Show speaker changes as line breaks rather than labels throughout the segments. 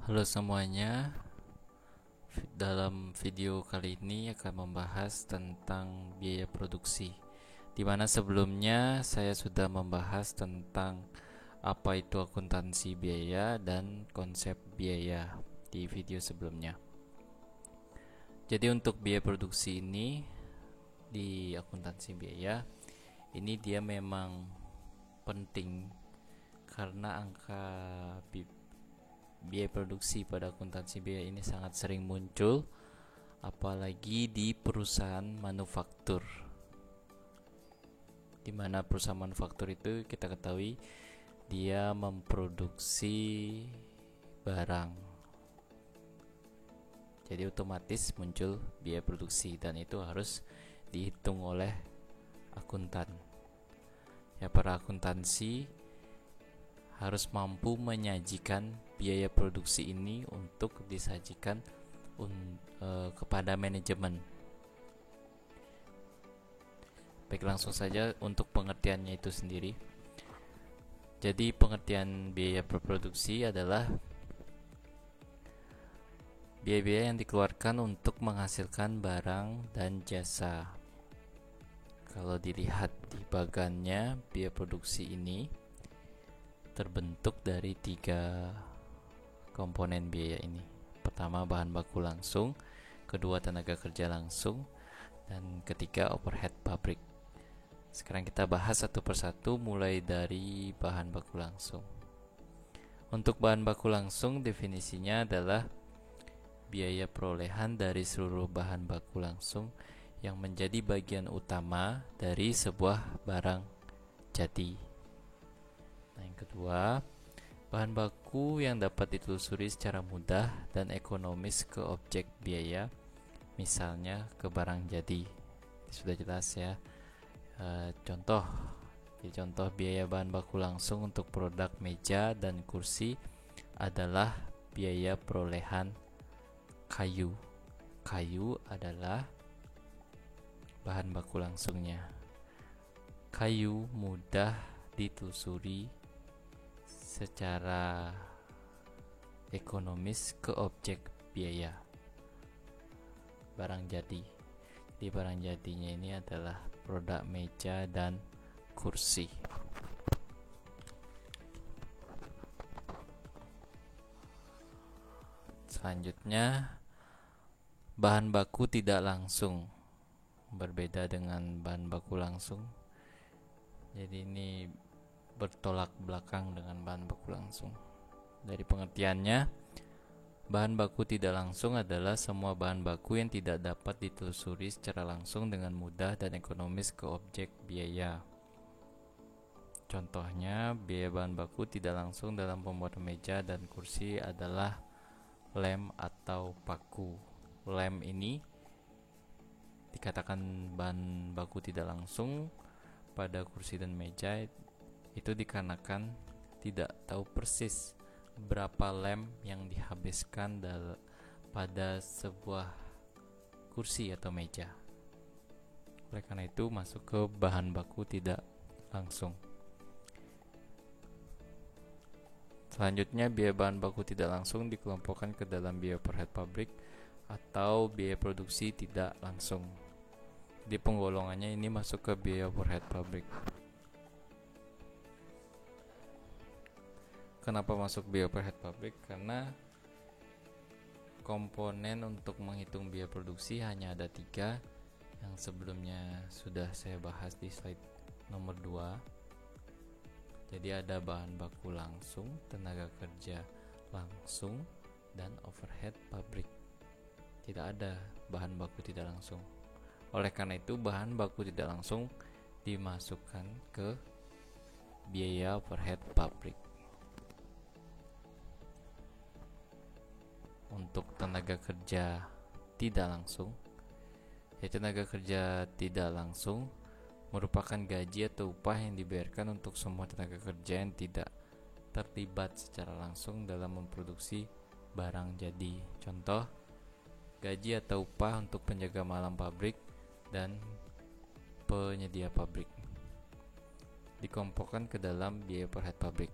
Halo semuanya, dalam video kali ini akan membahas tentang biaya produksi. Di mana sebelumnya saya sudah membahas tentang apa itu akuntansi biaya dan konsep biaya di video sebelumnya. Jadi untuk biaya produksi ini di akuntansi biaya ini dia memang penting karena angka biaya produksi pada akuntansi biaya ini sangat sering muncul, apalagi di perusahaan manufaktur. Di mana perusahaan manufaktur itu kita ketahui dia memproduksi barang. Jadi otomatis muncul biaya produksi dan itu harus dihitung oleh akuntan. Ya, para akuntansi harus mampu menyajikan biaya produksi ini untuk disajikan kepada manajemen. Baik, langsung saja untuk pengertiannya itu sendiri. Jadi pengertian biaya produksi adalah biaya-biaya yang dikeluarkan untuk menghasilkan barang dan jasa. Kalau dilihat di bagannya, biaya produksi ini terbentuk dari 3 komponen biaya ini. Pertama, bahan baku langsung, kedua, tenaga kerja langsung, dan ketiga, overhead pabrik. Sekarang kita bahas satu persatu mulai dari bahan baku langsung. Untuk bahan baku langsung, definisinya adalah biaya perolehan dari seluruh bahan baku langsung yang menjadi bagian utama dari sebuah barang jadi. Nah, yang kedua, bahan baku yang dapat ditelusuri secara mudah dan ekonomis ke objek biaya, misalnya ke barang jadi. Sudah jelas ya. Contoh biaya bahan baku langsung untuk produk meja dan kursi adalah biaya perolehan kayu. Kayu adalah bahan baku langsungnya. Kayu mudah ditelusuri secara ekonomis ke objek biaya, barang jadi. Di barang jadinya ini adalah produk meja dan kursi. Selanjutnya, bahan baku tidak langsung. Berbeda dengan bahan baku langsung. Jadi ini bertolak belakang dengan bahan baku langsung. Dari pengertiannya, bahan baku tidak langsung adalah semua bahan baku yang tidak dapat ditelusuri secara langsung dengan mudah dan ekonomis ke objek biaya. Contohnya, biaya bahan baku tidak langsung dalam pembuatan meja dan kursi adalah lem atau paku. Lem ini dikatakan bahan baku tidak langsung pada kursi dan meja itu dikarenakan tidak tahu persis berapa lem yang dihabiskan pada sebuah kursi atau meja. Oleh karena itu masuk ke bahan baku tidak langsung. Selanjutnya, biaya bahan baku tidak langsung dikelompokkan ke dalam biaya overhead pabrik atau biaya produksi tidak langsung. Di penggolongannya ini masuk ke biaya overhead pabrik. Kenapa masuk biaya overhead pabrik? Karena komponen untuk menghitung biaya produksi hanya ada 3 yang sebelumnya sudah saya bahas di slide nomor 2. Jadi ada bahan baku langsung, tenaga kerja langsung, dan overhead pabrik. Tidak ada bahan baku tidak langsung. Oleh karena itu bahan baku tidak langsung dimasukkan ke biaya overhead pabrik. Untuk tenaga kerja tidak langsung, tenaga kerja tidak langsung merupakan gaji atau upah yang dibayarkan untuk semua tenaga kerja yang tidak terlibat secara langsung dalam memproduksi barang jadi. Contoh, gaji atau upah untuk penjaga malam pabrik dan penyedia pabrik dikelompokkan ke dalam biaya overhead pabrik.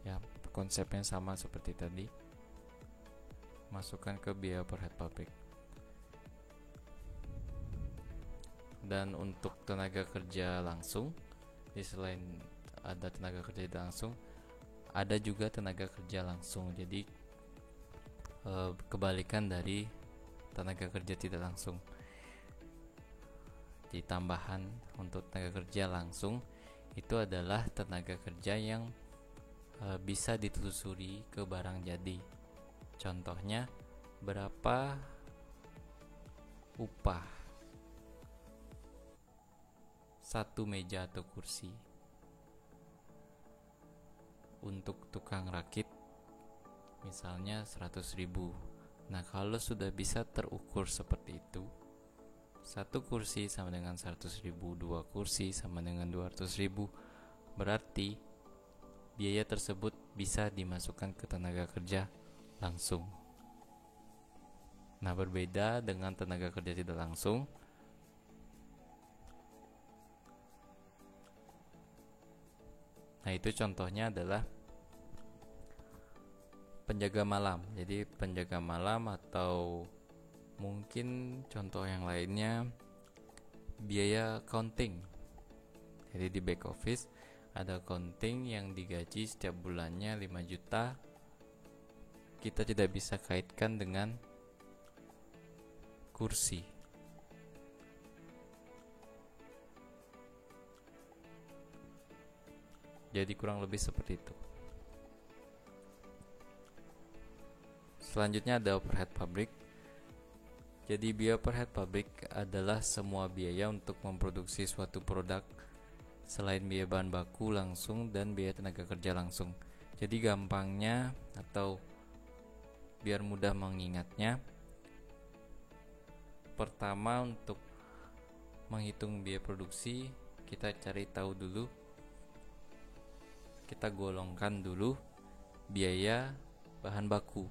Ya, konsepnya sama seperti tadi. Masukkan ke biaya per head pabrik. Dan untuk tenaga kerja langsung, selain ada tenaga kerja langsung, ada juga tenaga kerja langsung. Jadi kebalikan dari tenaga kerja tidak langsung. Jadi tambahan untuk tenaga kerja langsung itu adalah tenaga kerja yang bisa ditelusuri ke barang jadi. Contohnya, berapa upah satu meja atau kursi untuk tukang rakit, misalnya 100.000. Nah, kalau sudah bisa terukur seperti itu, satu kursi sama dengan 100.000, dua kursi sama dengan 200.000, berarti biaya tersebut bisa dimasukkan ke tenaga kerja langsung. Nah, berbeda dengan tenaga kerja tidak langsung. Nah, itu contohnya adalah penjaga malam. Jadi penjaga malam, atau mungkin contoh yang lainnya biaya accounting. Jadi di back office ada accounting yang digaji setiap bulannya 5 juta. Kita tidak bisa kaitkan dengan kursi. Jadi kurang lebih seperti itu. Selanjutnya ada overhead pabrik. Jadi biaya per head pabrik adalah semua biaya untuk memproduksi suatu produk selain biaya bahan baku langsung dan biaya tenaga kerja langsung. Jadi gampangnya atau biar mudah mengingatnya, pertama untuk menghitung biaya produksi, kita cari tahu dulu, kita golongkan dulu biaya bahan baku,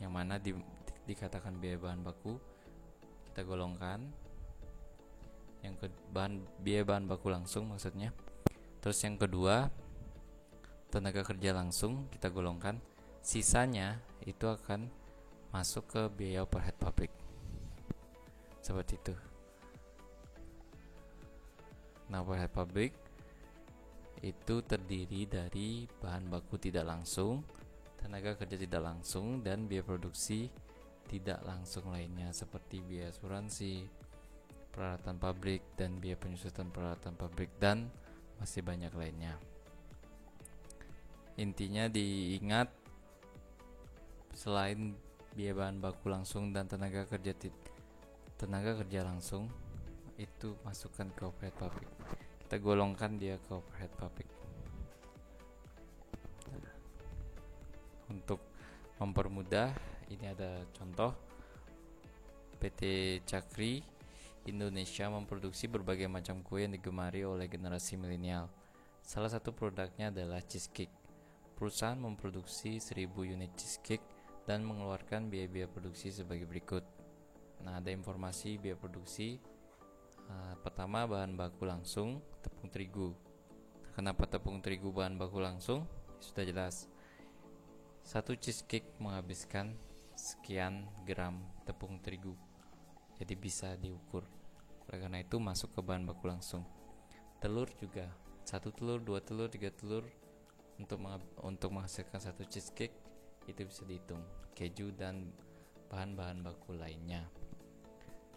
yang mana dikatakan biaya bahan baku, kita golongkan yang ke biaya bahan baku langsung maksudnya. Terus yang kedua, tenaga kerja langsung kita golongkan, sisanya itu akan masuk ke biaya overhead pabrik. Seperti itu. Nah, overhead pabrik itu terdiri dari bahan baku tidak langsung, tenaga kerja tidak langsung, dan biaya produksi tidak langsung lainnya seperti biaya asuransi, peralatan pabrik, dan biaya penyusutan peralatan pabrik, dan masih banyak lainnya. Intinya diingat, selain biaya bahan baku langsung dan tenaga kerja langsung itu masukkan ke overhead pabrik. Kita golongkan dia ke overhead pabrik. Untuk mempermudah, ini ada contoh. PT Cakri Indonesia memproduksi berbagai macam kue yang digemari oleh generasi milenial. Salah satu produknya adalah cheesecake. Perusahaan memproduksi 1000 unit cheesecake dan mengeluarkan biaya-biaya produksi sebagai berikut. Nah, ada informasi biaya produksi. Pertama, bahan baku langsung, tepung terigu. Kenapa tepung terigu bahan baku langsung? Sudah jelas. Satu cheesecake menghabiskan sekian gram tepung terigu. Jadi bisa diukur. Oleh karena itu masuk ke bahan baku langsung. Telur juga, 1 telur, 2 telur, 3 telur untuk menghasilkan satu cheesecake itu bisa dihitung. Keju dan bahan-bahan baku lainnya.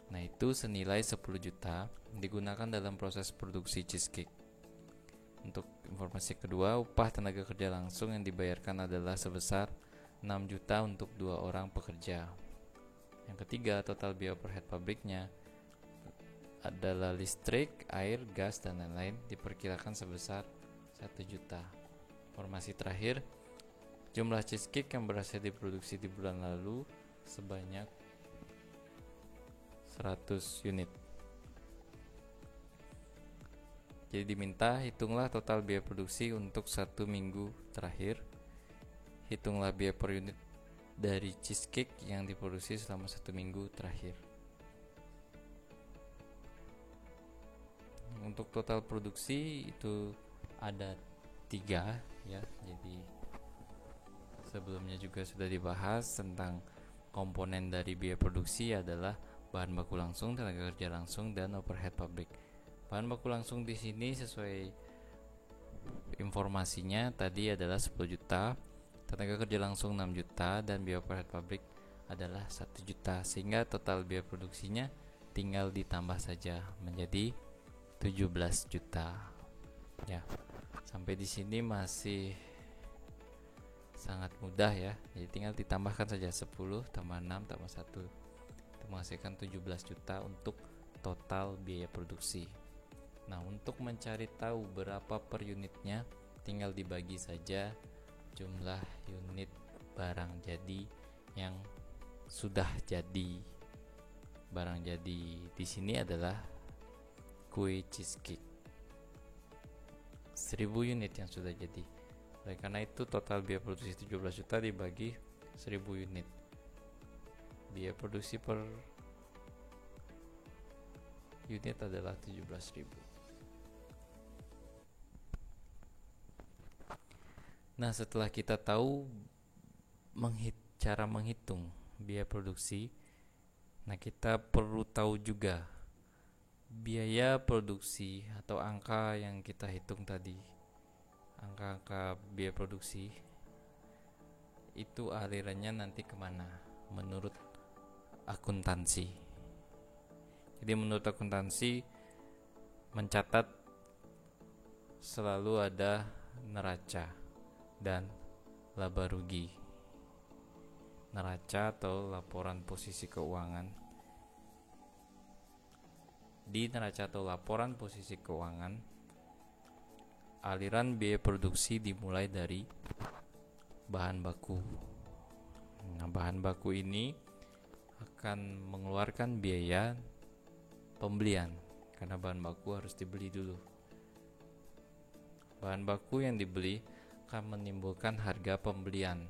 Nah, itu senilai 10 juta digunakan dalam proses produksi cheesecake. Untuk informasi kedua, upah tenaga kerja langsung yang dibayarkan adalah sebesar 6 juta untuk 2 orang pekerja. Yang ketiga, total biaya overhead pabriknya adalah listrik, air, gas, dan lain-lain diperkirakan sebesar 1 juta. Informasi terakhir, jumlah cheesecake yang berhasil diproduksi di bulan lalu sebanyak 100 unit. Jadi diminta hitunglah total biaya produksi untuk 1 minggu terakhir. Hitunglah biaya per unit dari cheesecake yang diproduksi selama 1 minggu terakhir. Untuk total produksi itu ada 3 ya. Jadi sebelumnya juga sudah dibahas tentang komponen dari biaya produksi adalah bahan baku langsung, tenaga kerja langsung, dan overhead pabrik. Bahan baku langsung di sini sesuai informasinya tadi adalah 10 juta, tenaga kerja langsung 6 juta, dan biaya overhead pabrik adalah 1 juta, sehingga total biaya produksinya tinggal ditambah saja menjadi 17 juta. Ya, sampai di sini masih sangat mudah ya. Jadi tinggal ditambahkan saja 10 tambah 6 tambah 1 itu menghasilkan 17 juta untuk total biaya produksi. Nah, untuk mencari tahu berapa per unitnya, tinggal dibagi saja jumlah unit barang jadi yang sudah jadi. Barang jadi di sini adalah kue cheesecake 1000 unit yang sudah jadi. Oleh karena itu total biaya produksi 17 juta dibagi 1000 unit. Biaya produksi per unit adalah 17.000. Nah, setelah kita tahu cara menghitung biaya produksi, nah kita perlu tahu juga biaya produksi atau angka yang kita hitung tadi. Angka-angka biaya produksi itu alirannya nanti kemana menurut akuntansi. Jadi menurut akuntansi mencatat selalu ada neraca dan laba rugi. Neraca atau laporan posisi keuangan. Di neraca atau laporan posisi keuangan, aliran biaya produksi dimulai dari bahan baku. Nah, bahan baku ini akan mengeluarkan biaya pembelian karena bahan baku harus dibeli dulu. Bahan baku yang dibeli akan menimbulkan harga pembelian.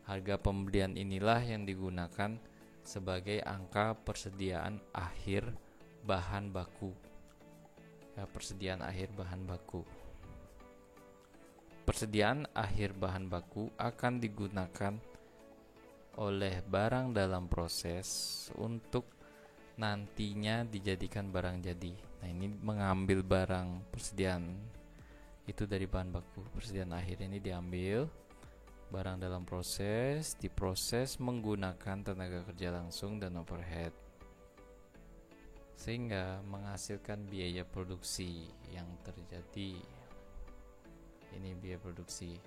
Harga pembelian inilah yang digunakan sebagai angka persediaan akhir bahan baku. Ya, persediaan akhir bahan baku. Persediaan akhir bahan baku akan digunakan oleh barang dalam proses untuk nantinya dijadikan barang jadi. Nah, ini mengambil barang persediaan itu dari bahan baku. Persediaan akhir ini diambil barang dalam proses, diproses menggunakan tenaga kerja langsung dan overhead, sehingga menghasilkan biaya produksi yang terjadi. Ini biaya produksi.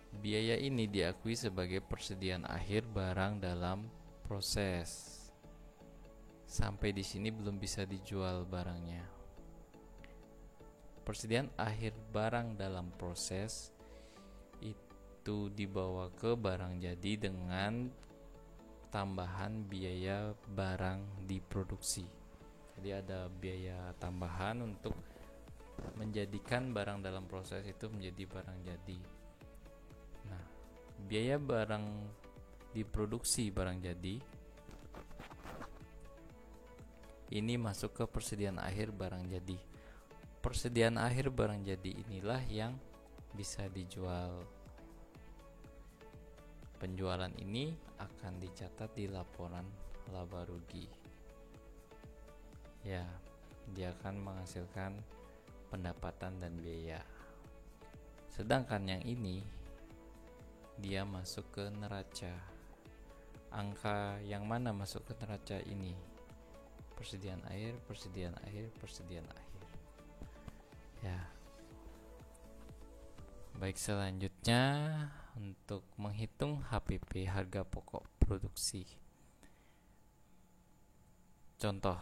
Biaya ini diakui sebagai persediaan akhir barang dalam proses. Sampai di sini belum bisa dijual barangnya. Persediaan akhir barang dalam proses itu dibawa ke barang jadi dengan tambahan biaya barang diproduksi. Jadi ada biaya tambahan untuk menjadikan barang dalam proses itu menjadi barang jadi. Nah, biaya barang diproduksi barang jadi ini masuk ke persediaan akhir barang jadi. Persediaan akhir barang jadi inilah yang bisa dijual. Penjualan ini akan dicatat di laporan laba rugi. Ya, dia akan menghasilkan pendapatan dan biaya. Sedangkan yang ini dia masuk ke neraca. Angka yang mana masuk ke neraca ini? Persediaan akhir, persediaan akhir, persediaan akhir. Ya. Baik, selanjutnya untuk menghitung HPP, harga pokok produksi. Contoh.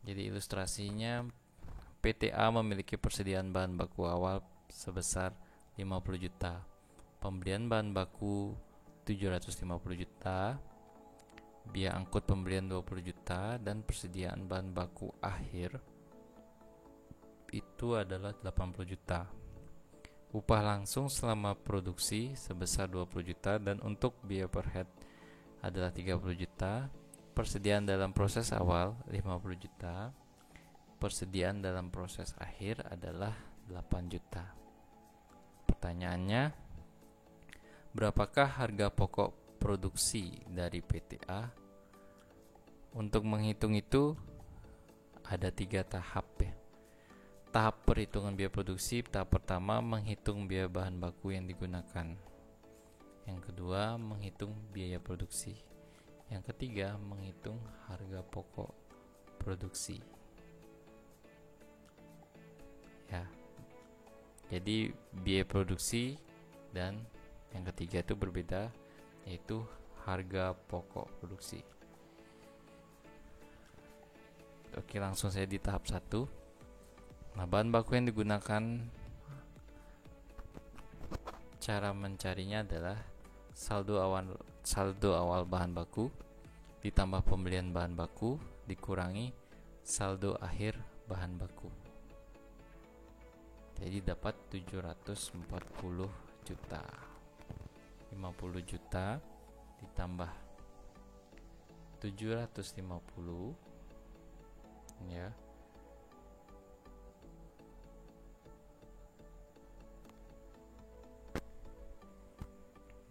Jadi ilustrasinya, PTA memiliki persediaan bahan baku awal sebesar 50 juta. Pembelian bahan baku 750 juta. Biaya angkut pembelian 20 juta dan persediaan bahan baku akhir itu adalah 80 juta. Upah langsung selama produksi sebesar 20 juta dan untuk biaya overhead adalah 30 juta. Persediaan dalam proses awal 50 juta. Persediaan dalam proses akhir adalah 8 juta. Pertanyaannya, berapakah harga pokok produksi dari PTA? Untuk menghitung itu ada 3 tahap ya. Tahap perhitungan biaya produksi, tahap pertama menghitung biaya bahan baku yang digunakan. Yang kedua menghitung biaya produksi. Yang ketiga menghitung harga pokok produksi. Ya. Jadi biaya produksi dan yang ketiga itu berbeda, yaitu harga pokok produksi. Oke, langsung saya di tahap 1. Nah, bahan baku yang digunakan, cara mencarinya adalah saldo awal bahan baku ditambah pembelian bahan baku dikurangi saldo akhir bahan baku. Jadi dapat 740 juta. 50 juta ditambah 750 ya.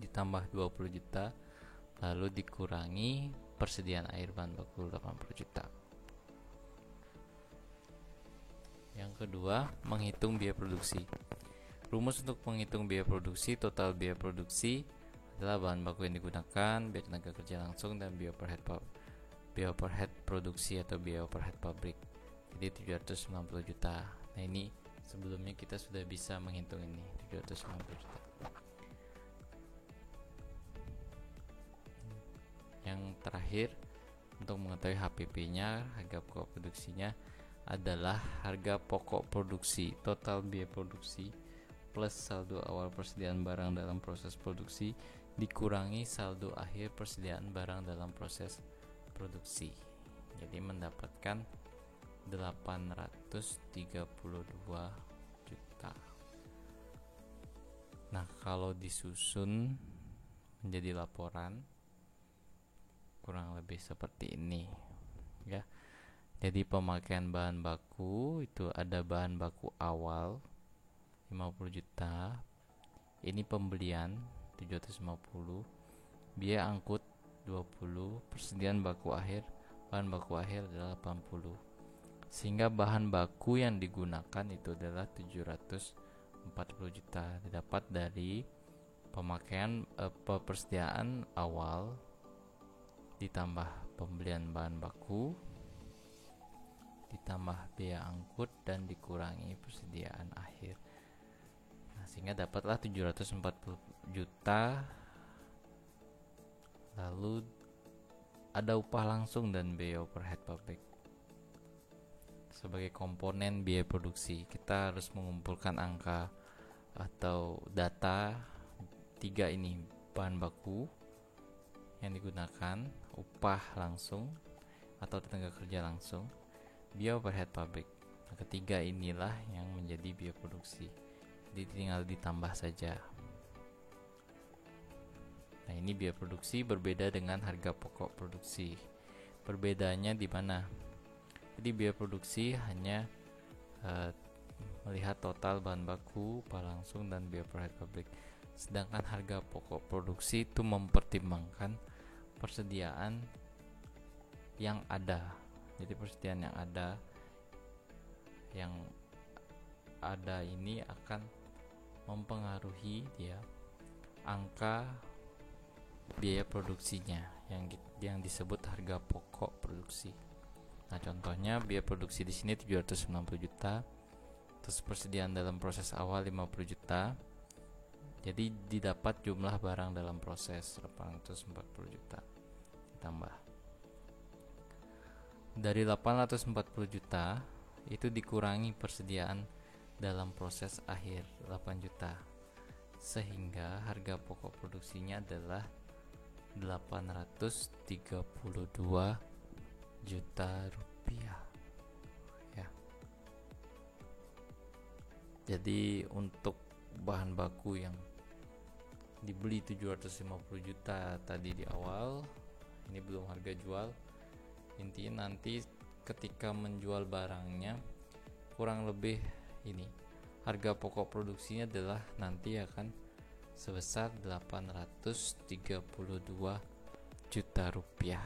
Ditambah 20 juta lalu dikurangi persediaan air bahan baku 80 juta. Yang kedua, menghitung biaya produksi. Rumus untuk menghitung biaya produksi, total biaya produksi adalah bahan baku yang digunakan, biaya tenaga kerja langsung, dan biaya overhead produksi atau biaya overhead pabrik. Jadi 790 juta. Nah, ini sebelumnya kita sudah bisa menghitung ini, 790 juta. Yang terakhir, untuk mengetahui HPP-nya, harga pokok produksinya adalah harga pokok produksi, total biaya produksi plus saldo awal persediaan barang dalam proses produksi dikurangi saldo akhir persediaan barang dalam proses produksi. Jadi mendapatkan 832 juta. Nah, kalau disusun menjadi laporan kurang lebih seperti ini ya. Jadi pemakaian bahan baku itu ada bahan baku awal 50 juta. Ini pembelian 750, biaya angkut 20, persediaan bahan baku akhir adalah 80. Sehingga bahan baku yang digunakan itu adalah 740 juta didapat dari pemakaian persediaan awal ditambah pembelian bahan baku ditambah biaya angkut dan dikurangi persediaan akhir. Nah, sehingga dapatlah 740 juta. Lalu ada upah langsung dan biaya overhead pabrik sebagai komponen biaya produksi. Kita harus mengumpulkan angka atau data 3 ini: bahan baku yang digunakan, upah langsung atau tenaga kerja langsung, biaya overhead pabrik. Nah, ketiga inilah yang menjadi biaya produksi. Jadi tinggal ditambah saja. Nah, ini biaya produksi berbeda dengan harga pokok produksi. Perbedaannya di mana? Jadi biaya produksi hanya melihat total bahan baku, upah langsung, dan biaya overhead pabrik. Sedangkan harga pokok produksi itu mempertimbangkan persediaan yang ada. Jadi persediaan yang ada ini akan mempengaruhi dia angka biaya produksinya yang disebut harga pokok produksi. Nah, contohnya biaya produksi di sini 790 juta. Terus persediaan dalam proses awal 50 juta. Jadi didapat jumlah barang dalam proses 840 juta ditambah. Dari 840 juta itu dikurangi persediaan dalam proses akhir 8 juta. Sehingga harga pokok produksinya adalah 832 juta rupiah. Ya. Jadi untuk bahan baku yang dibeli 750 juta tadi di awal, ini belum harga jual. Intinya nanti ketika menjual barangnya kurang lebih ini harga pokok produksinya adalah nanti akan sebesar 832 juta rupiah.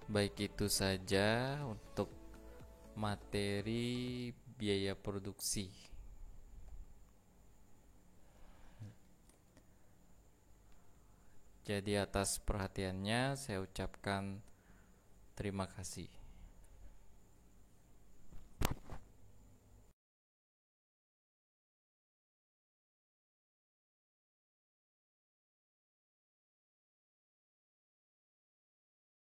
Baik, itu saja untuk materi biaya produksi. Jadi atas perhatiannya saya ucapkan terima kasih.